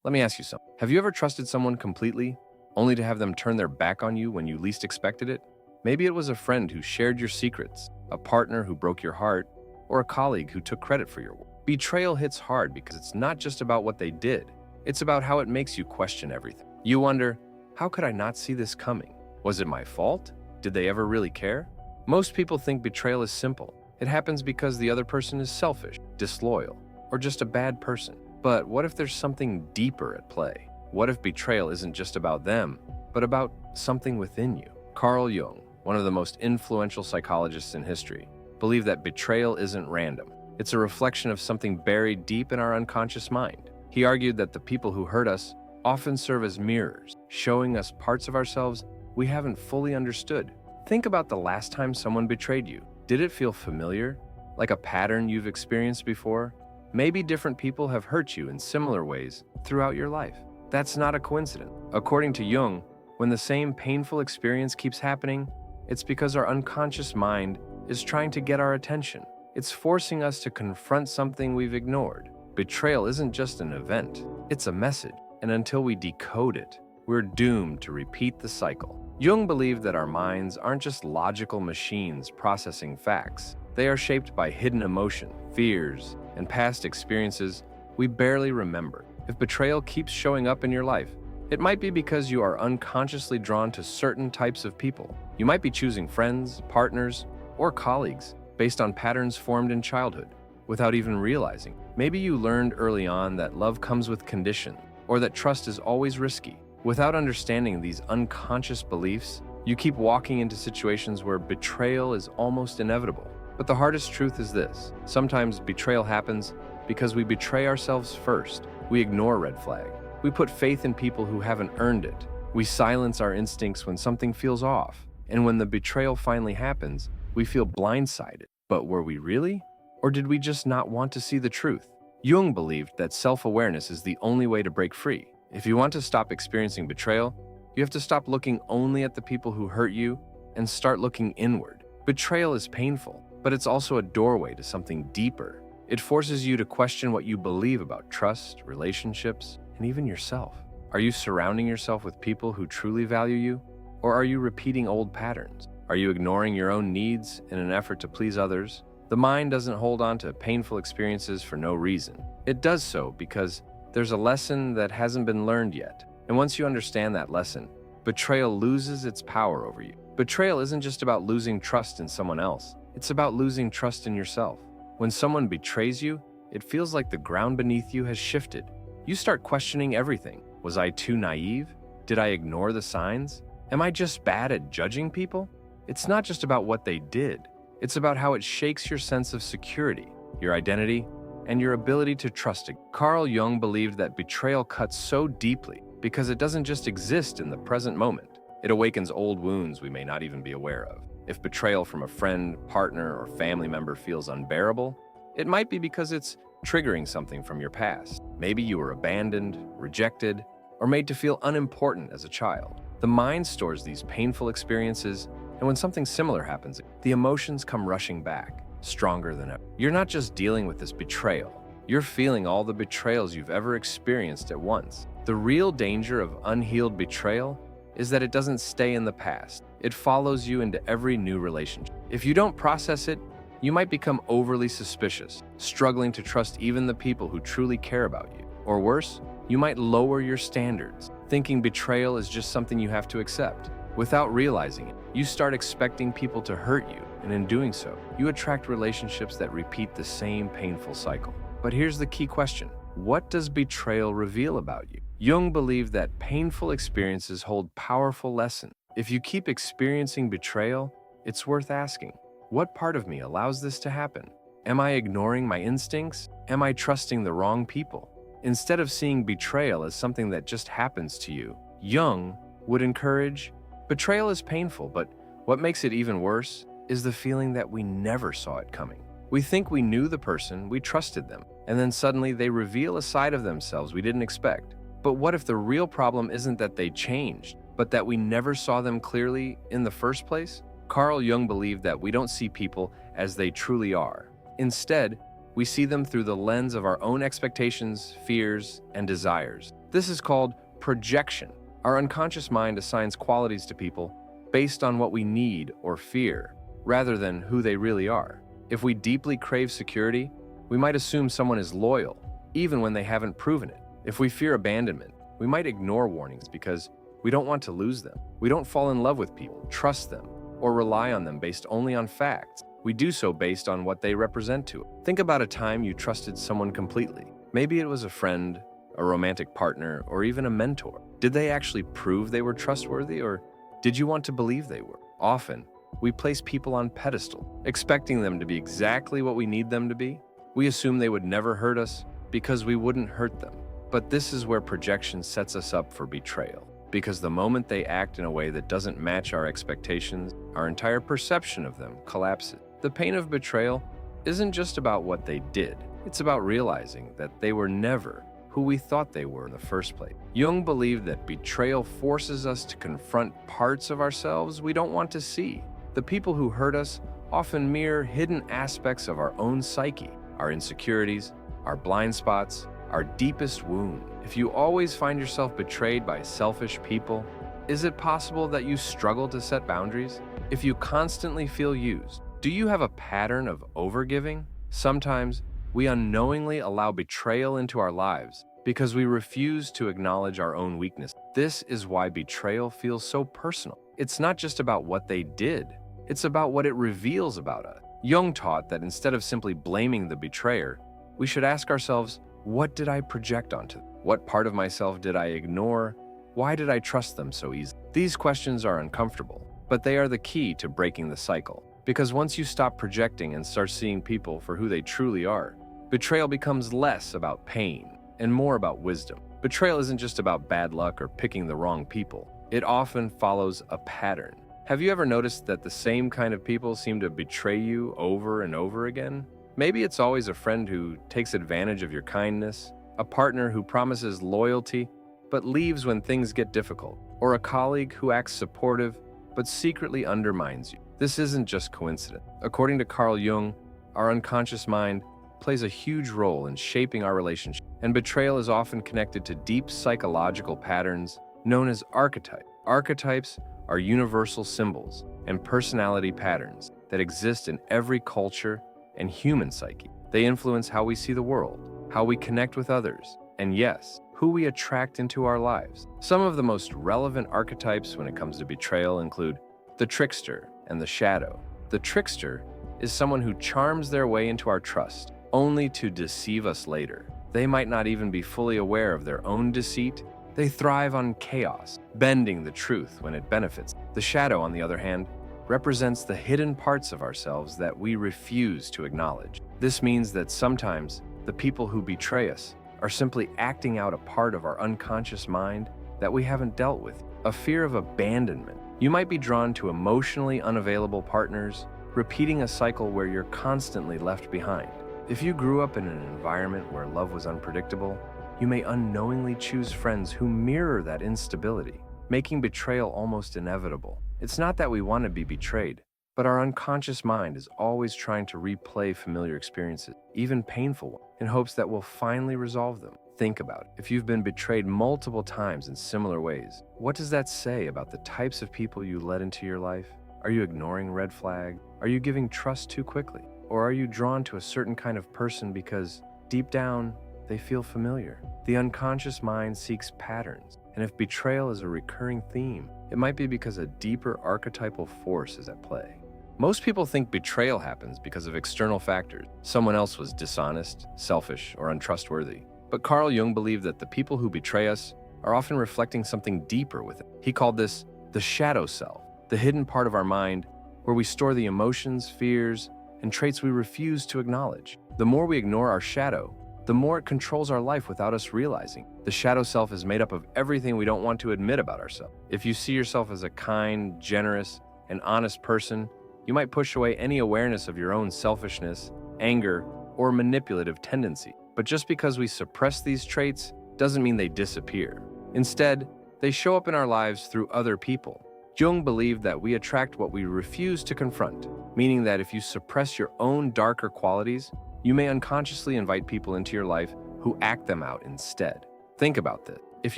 Let me ask you something. Have you ever trusted someone completely, only to have them turn their back on you when you least expected it? Maybe it was a friend who shared your secrets, a partner who broke your heart, or a colleague who took credit for your work. Betrayal hits hard because it's not just about what they did. It's about how it makes you question everything. You wonder, how could I not see this coming? Was it my fault? Did they ever really care? Most people think betrayal is simple. It happens because the other person is selfish, disloyal, or just a bad person. But what if there's something deeper at play? What if betrayal isn't just about them, but about something within you? Carl Jung, one of the most influential psychologists in history, believed that betrayal isn't random. It's a reflection of something buried deep in our unconscious mind. He argued that the people who hurt us often serve as mirrors, showing us parts of ourselves we haven't fully understood. Think about the last time someone betrayed you. Did it feel familiar? Like a pattern you've experienced before? Maybe different people have hurt you in similar ways throughout your life. That's not a coincidence. According to Jung, when the same painful experience keeps happening, it's because our unconscious mind is trying to get our attention. It's forcing us to confront something we've ignored. Betrayal isn't just an event, it's a message. And until we decode it, we're doomed to repeat the cycle. Jung believed that our minds aren't just logical machines processing facts. They are shaped by hidden emotion, fears, and past experiences we barely remember. If betrayal keeps showing up in your life, it might be because you are unconsciously drawn to certain types of people. You might be choosing friends, partners, or colleagues based on patterns formed in childhood without even realizing. Maybe you learned early on that love comes with condition, or that trust is always risky. Without understanding these unconscious beliefs, you keep walking into situations where betrayal is almost inevitable. But the hardest truth is this: sometimes betrayal happens because we betray ourselves first. We ignore red flag. We put faith in people who haven't earned it. We silence our instincts when something feels off. And when the betrayal finally happens, we feel blindsided. But were we really? Or did we just not want to see the truth? Jung believed that self-awareness is the only way to break free. If you want to stop experiencing betrayal, you have to stop looking only at the people who hurt you and start looking inward. Betrayal is painful, but it's also a doorway to something deeper. It forces you to question what you believe about trust, relationships, and even yourself. Are you surrounding yourself with people who truly value you? Or are you repeating old patterns? Are you ignoring your own needs in an effort to please others? The mind doesn't hold on to painful experiences for no reason. It does so because there's a lesson that hasn't been learned yet. And once you understand that lesson, betrayal loses its power over you. Betrayal isn't just about losing trust in someone else. It's about losing trust in yourself. When someone betrays you, it feels like the ground beneath you has shifted. You start questioning everything. Was I too naive? Did I ignore the signs? Am I just bad at judging people? It's not just about what they did. It's about how it shakes your sense of security, your identity, and your ability to trust it. Carl Jung believed that betrayal cuts so deeply because it doesn't just exist in the present moment. It awakens old wounds we may not even be aware of. If betrayal from a friend, partner, or family member feels unbearable, it might be because it's triggering something from your past. Maybe you were abandoned, rejected, or made to feel unimportant as a child. The mind stores these painful experiences, and when something similar happens, the emotions come rushing back, stronger than ever. You're not just dealing with this betrayal. You're feeling all the betrayals you've ever experienced at once. The real danger of unhealed betrayal is that it doesn't stay in the past. It follows you into every new relationship. If you don't process it, you might become overly suspicious, struggling to trust even the people who truly care about you. Or worse, you might lower your standards, thinking betrayal is just something you have to accept. Without realizing it, you start expecting people to hurt you, and in doing so, you attract relationships that repeat the same painful cycle. But here's the key question: what does betrayal reveal about you? Jung believed that painful experiences hold powerful lessons. If you keep experiencing betrayal, it's worth asking, what part of me allows this to happen? Am I ignoring my instincts? Am I trusting the wrong people? Instead of seeing betrayal as something that just happens to you, Jung would encourage, betrayal is painful, but what makes it even worse is the feeling that we never saw it coming. We think we knew the person, we trusted them, and then suddenly they reveal a side of themselves we didn't expect. But what if the real problem isn't that they changed, but that we never saw them clearly in the first place? Carl Jung believed that we don't see people as they truly are. Instead, we see them through the lens of our own expectations, fears, and desires. This is called projection. Our unconscious mind assigns qualities to people based on what we need or fear, rather than who they really are. If we deeply crave security, we might assume someone is loyal, even when they haven't proven it. If we fear abandonment, we might ignore warnings because we don't want to lose them. We don't fall in love with people, trust them, or rely on them based only on facts. We do so based on what they represent to us. Think about a time you trusted someone completely. Maybe it was a friend, a romantic partner, or even a mentor. Did they actually prove they were trustworthy, or did you want to believe they were? Often, we place people on pedestal, expecting them to be exactly what we need them to be. We assume they would never hurt us because we wouldn't hurt them. But this is where projection sets us up for betrayal. Because the moment they act in a way that doesn't match our expectations, our entire perception of them collapses. The pain of betrayal isn't just about what they did. It's about realizing that they were never who we thought they were in the first place. Jung believed that betrayal forces us to confront parts of ourselves we don't want to see. The people who hurt us often mirror hidden aspects of our own psyche, our insecurities, our blind spots, our deepest wound. If you always find yourself betrayed by selfish people, is it possible that you struggle to set boundaries? If you constantly feel used, do you have a pattern of overgiving? Sometimes, we unknowingly allow betrayal into our lives because we refuse to acknowledge our own weakness. This is why betrayal feels so personal. It's not just about what they did, it's about what it reveals about us. Jung taught that instead of simply blaming the betrayer, we should ask ourselves, what did I project onto them? What part of myself did I ignore? Why did I trust them so easily? These questions are uncomfortable, but they are the key to breaking the cycle. Because once you stop projecting and start seeing people for who they truly are, betrayal becomes less about pain and more about wisdom. Betrayal isn't just about bad luck or picking the wrong people. It often follows a pattern. Have you ever noticed that the same kind of people seem to betray you over and over again? Maybe it's always a friend who takes advantage of your kindness, a partner who promises loyalty but leaves when things get difficult, or a colleague who acts supportive but secretly undermines you. This isn't just coincidence. According to Carl Jung, our unconscious mind plays a huge role in shaping our relationship, and betrayal is often connected to deep psychological patterns known as archetypes. Archetypes are universal symbols and personality patterns that exist in every culture and human psyche. They influence how we see the world, how we connect with others, and yes, who we attract into our lives. Some of the most relevant archetypes when it comes to betrayal include the trickster and the shadow. The trickster is someone who charms their way into our trust, only to deceive us later. They might not even be fully aware of their own deceit. They thrive on chaos, bending the truth when it benefits. The shadow, on the other hand, represents the hidden parts of ourselves that we refuse to acknowledge. This means that sometimes the people who betray us are simply acting out a part of our unconscious mind that we haven't dealt with, a fear of abandonment. You might be drawn to emotionally unavailable partners, repeating a cycle where you're constantly left behind. If you grew up in an environment where love was unpredictable, you may unknowingly choose friends who mirror that instability, making betrayal almost inevitable. It's not that we want to be betrayed, but our unconscious mind is always trying to replay familiar experiences, even painful ones, in hopes that we'll finally resolve them. Think about it. If you've been betrayed multiple times in similar ways, what does that say about the types of people you let into your life? Are you ignoring red flags? Are you giving trust too quickly? Or are you drawn to a certain kind of person because, deep down, they feel familiar? The unconscious mind seeks patterns, and if betrayal is a recurring theme, it might be because a deeper archetypal force is at play. Most people think betrayal happens because of external factors. Someone else was dishonest, selfish, or untrustworthy. But Carl Jung believed that the people who betray us are often reflecting something deeper within. He called this the shadow self, the hidden part of our mind where we store the emotions, fears, and traits we refuse to acknowledge. The more we ignore our shadow, the more it controls our life without us realizing. The shadow self is made up of everything we don't want to admit about ourselves. If you see yourself as a kind, generous, and honest person, you might push away any awareness of your own selfishness, anger, or manipulative tendency. But just because we suppress these traits doesn't mean they disappear. Instead, they show up in our lives through other people. Jung believed that we attract what we refuse to confront, meaning that if you suppress your own darker qualities, you may unconsciously invite people into your life who act them out instead. Think about this. If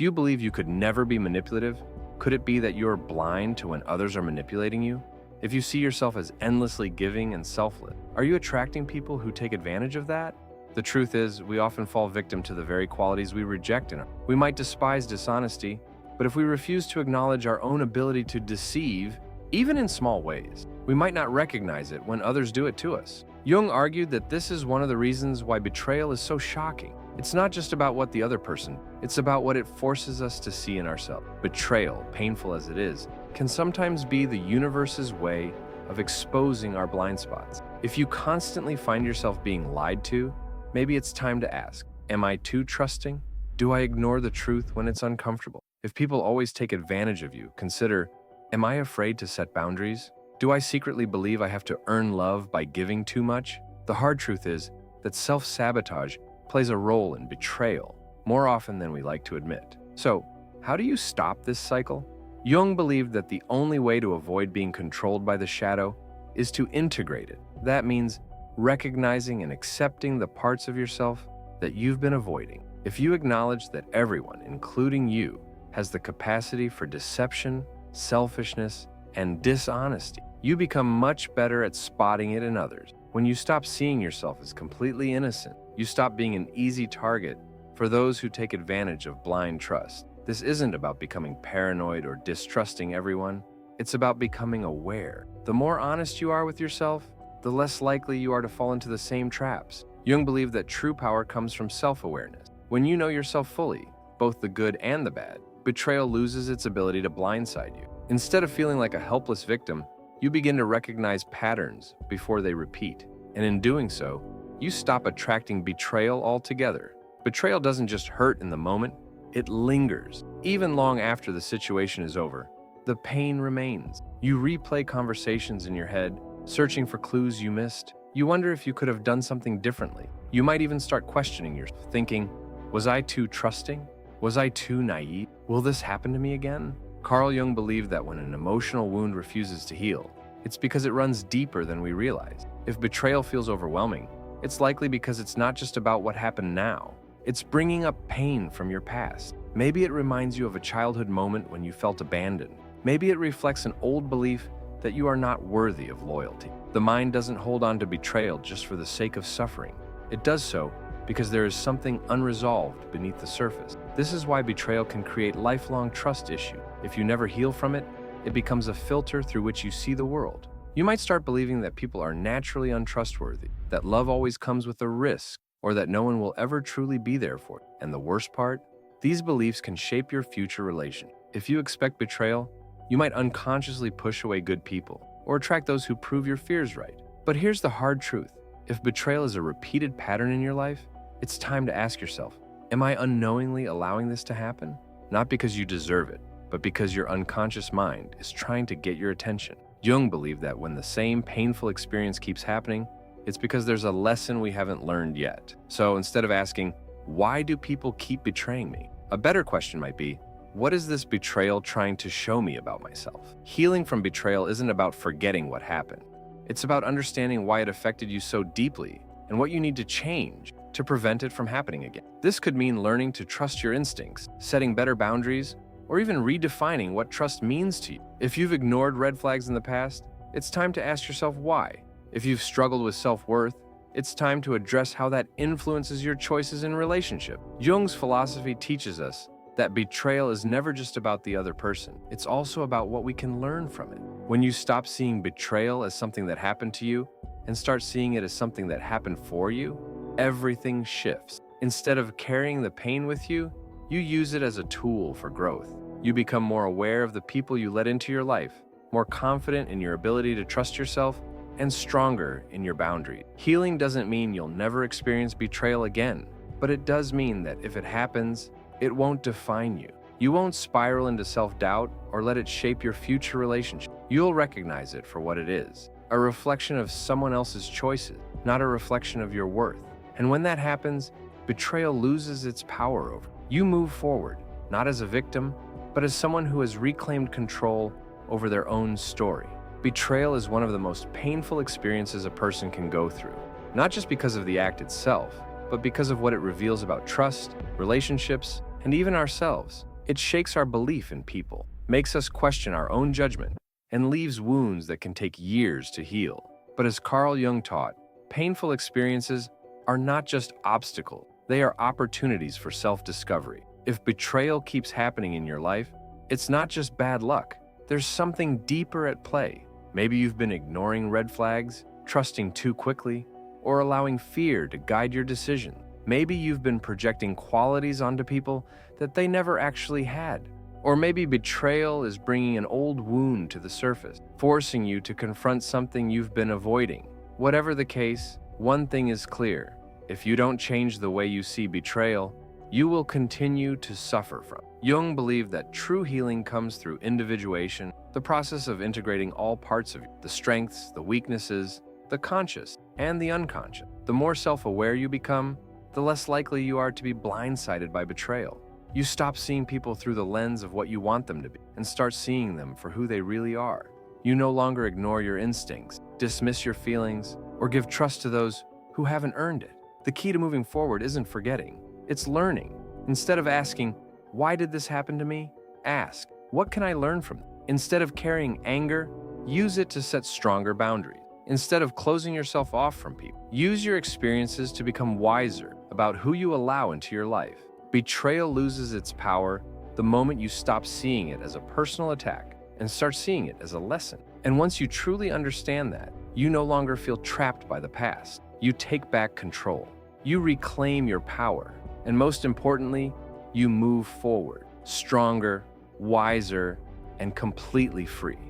you believe you could never be manipulative, could it be that you're blind to when others are manipulating you? If you see yourself as endlessly giving and selfless, are you attracting people who take advantage of that? The truth is, we often fall victim to the very qualities we reject in ourselves. We might despise dishonesty, but if we refuse to acknowledge our own ability to deceive, even in small ways, we might not recognize it when others do it to us. Jung argued that this is one of the reasons why betrayal is so shocking. It's not just about what the other person, it's about what it forces us to see in ourselves. Betrayal, painful as it is, can sometimes be the universe's way of exposing our blind spots. If you constantly find yourself being lied to, maybe it's time to ask, am I too trusting? Do I ignore the truth when it's uncomfortable? If people always take advantage of you, consider, am I afraid to set boundaries? Do I secretly believe I have to earn love by giving too much? The hard truth is that self-sabotage plays a role in betrayal more often than we like to admit. So, how do you stop this cycle? Jung believed that the only way to avoid being controlled by the shadow is to integrate it. That means recognizing and accepting the parts of yourself that you've been avoiding. If you acknowledge that everyone, including you, has the capacity for deception, selfishness, and dishonesty, you become much better at spotting it in others. When you stop seeing yourself as completely innocent, you stop being an easy target for those who take advantage of blind trust. This isn't about becoming paranoid or distrusting everyone. It's about becoming aware. The more honest you are with yourself, the less likely you are to fall into the same traps. Jung believed that true power comes from self-awareness. When you know yourself fully, both the good and the bad, betrayal loses its ability to blindside you. Instead of feeling like a helpless victim, you begin to recognize patterns before they repeat. And in doing so, you stop attracting betrayal altogether. Betrayal doesn't just hurt in the moment, it lingers. Even long after the situation is over, the pain remains. You replay conversations in your head, searching for clues you missed. You wonder if you could have done something differently. You might even start questioning yourself, thinking, was I too trusting? Was I too naive? Will this happen to me again? Carl Jung believed that when an emotional wound refuses to heal, it's because it runs deeper than we realize. If betrayal feels overwhelming, it's likely because it's not just about what happened now. It's bringing up pain from your past. Maybe it reminds you of a childhood moment when you felt abandoned. Maybe it reflects an old belief that you are not worthy of loyalty. The mind doesn't hold on to betrayal just for the sake of suffering. It does so because there is something unresolved beneath the surface. This is why betrayal can create lifelong trust issues. If you never heal from it, it becomes a filter through which you see the world. You might start believing that people are naturally untrustworthy, that love always comes with a risk, or that no one will ever truly be there for you. And the worst part? These beliefs can shape your future relation. If you expect betrayal, you might unconsciously push away good people, or attract those who prove your fears right. But here's the hard truth. If betrayal is a repeated pattern in your life, it's time to ask yourself, am I unknowingly allowing this to happen? Not because you deserve it, but because your unconscious mind is trying to get your attention. Jung believed that when the same painful experience keeps happening, it's because there's a lesson we haven't learned yet. So instead of asking, why do people keep betraying me? A better question might be, what is this betrayal trying to show me about myself? Healing from betrayal isn't about forgetting what happened. It's about understanding why it affected you so deeply and what you need to change to prevent it from happening again. This could mean learning to trust your instincts, setting better boundaries, or even redefining what trust means to you. If you've ignored red flags in the past, it's time to ask yourself why. If you've struggled with self-worth, it's time to address how that influences your choices in relationship. Jung's philosophy teaches us that betrayal is never just about the other person. It's also about what we can learn from it. When you stop seeing betrayal as something that happened to you and start seeing it as something that happened for you, everything shifts. Instead of carrying the pain with you, you use it as a tool for growth. You become more aware of the people you let into your life, more confident in your ability to trust yourself, and stronger in your boundaries. Healing doesn't mean you'll never experience betrayal again, but it does mean that if it happens, it won't define you. You won't spiral into self-doubt or let it shape your future relationship. You'll recognize it for what it is, a reflection of someone else's choices, not a reflection of your worth. And when that happens, betrayal loses its power over you. You move forward, not as a victim, but as someone who has reclaimed control over their own story. Betrayal is one of the most painful experiences a person can go through, not just because of the act itself, but because of what it reveals about trust, relationships, and even ourselves. It shakes our belief in people, makes us question our own judgment, and leaves wounds that can take years to heal. But as Carl Jung taught, painful experiences are not just obstacles, they are opportunities for self-discovery. If betrayal keeps happening in your life, it's not just bad luck. There's something deeper at play. Maybe you've been ignoring red flags, trusting too quickly, or allowing fear to guide your decision. Maybe you've been projecting qualities onto people that they never actually had. Or maybe betrayal is bringing an old wound to the surface, forcing you to confront something you've been avoiding. Whatever the case, one thing is clear. If you don't change the way you see betrayal, you will continue to suffer from it. Jung believed that true healing comes through individuation, the process of integrating all parts of you, the strengths, the weaknesses, the conscious, and the unconscious. The more self-aware you become, the less likely you are to be blindsided by betrayal. You stop seeing people through the lens of what you want them to be and start seeing them for who they really are. You no longer ignore your instincts, dismiss your feelings, or give trust to those who haven't earned it. The key to moving forward isn't forgetting, it's learning. Instead of asking, "Why did this happen to me?" ask, "What can I learn from it?" Instead of carrying anger, use it to set stronger boundaries. Instead of closing yourself off from people, use your experiences to become wiser about who you allow into your life. Betrayal loses its power the moment you stop seeing it as a personal attack and start seeing it as a lesson. And once you truly understand that, you no longer feel trapped by the past. You take back control. You reclaim your power. And most importantly, you move forward, stronger, wiser, and completely free.